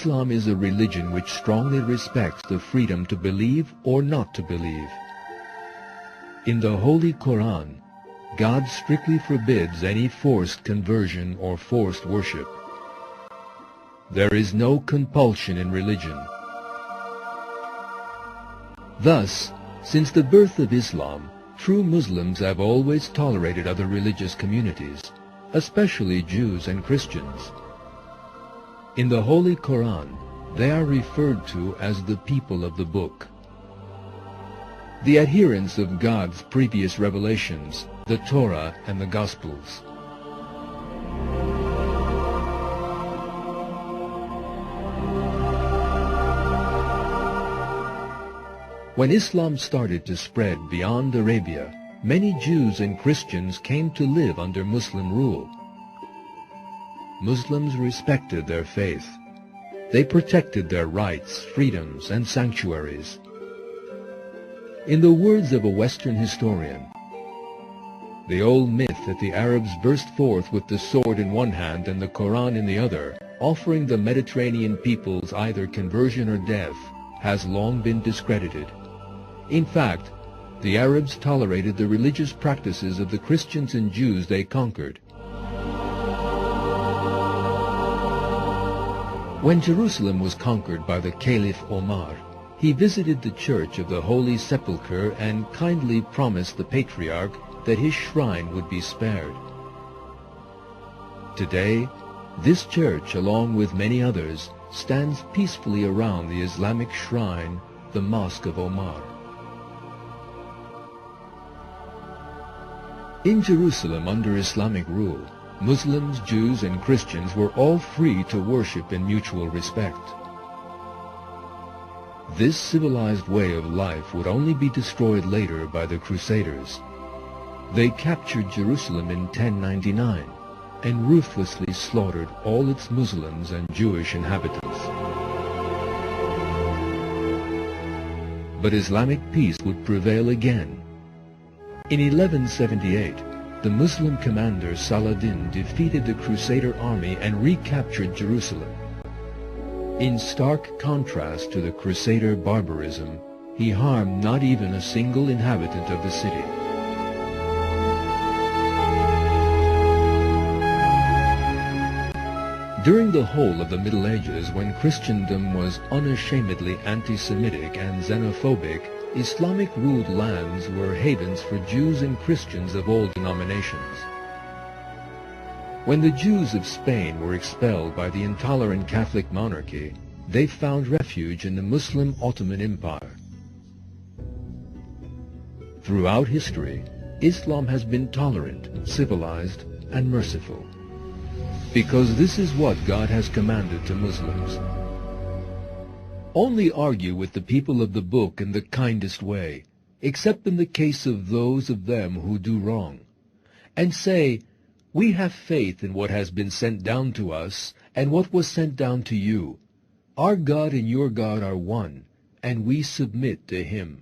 Islam is a religion which strongly respects the freedom to believe or not to believe. In the Holy Quran, God strictly forbids any forced conversion or forced worship. There is no compulsion in religion. Thus, since the birth of Islam, true Muslims have always tolerated other religious communities, especially Jews and Christians. In the Holy Quran, they are referred to as the people of the book. The adherents of God's previous revelations, the Torah and the Gospels. When Islam started to spread beyond Arabia, many Jews and Christians came to live under Muslim rule. Muslims respected their faith. They protected their rights, freedoms, and sanctuaries. In the words of a Western historian, the old myth that the Arabs burst forth with the sword in one hand and the Quran in the other, offering the Mediterranean peoples either conversion or death, has long been discredited. In fact, the Arabs tolerated the religious practices of the Christians and Jews they conquered. When Jerusalem was conquered by the Caliph Omar, he visited the Church of the Holy Sepulchre and kindly promised the Patriarch that his shrine would be spared. Today, this church, along with many others, stands peacefully around the Islamic shrine, the Mosque of Omar. In Jerusalem under Islamic rule, Muslims, Jews, and Christians were all free to worship in mutual respect. This civilized way of life would only be destroyed later by the Crusaders. They captured Jerusalem in 1099 and ruthlessly slaughtered all its Muslims and Jewish inhabitants. But Islamic peace would prevail again. In 1178, the Muslim commander Saladin defeated the Crusader army and recaptured Jerusalem. In stark contrast to the Crusader barbarism, he harmed not even a single inhabitant of the city. During the whole of the Middle Ages, when Christendom was unashamedly anti-Semitic and xenophobic, Islamic-ruled lands were havens for Jews and Christians of all denominations. When the Jews of Spain were expelled by the intolerant Catholic monarchy, they found refuge in the Muslim Ottoman Empire. Throughout history, Islam has been tolerant, civilized, and merciful, because this is what God has commanded to Muslims. Only argue with the people of the book in the kindest way, except in the case of those of them who do wrong, and say, "We have faith in what has been sent down to us and what was sent down to you. Our God and your God are one, and we submit to Him."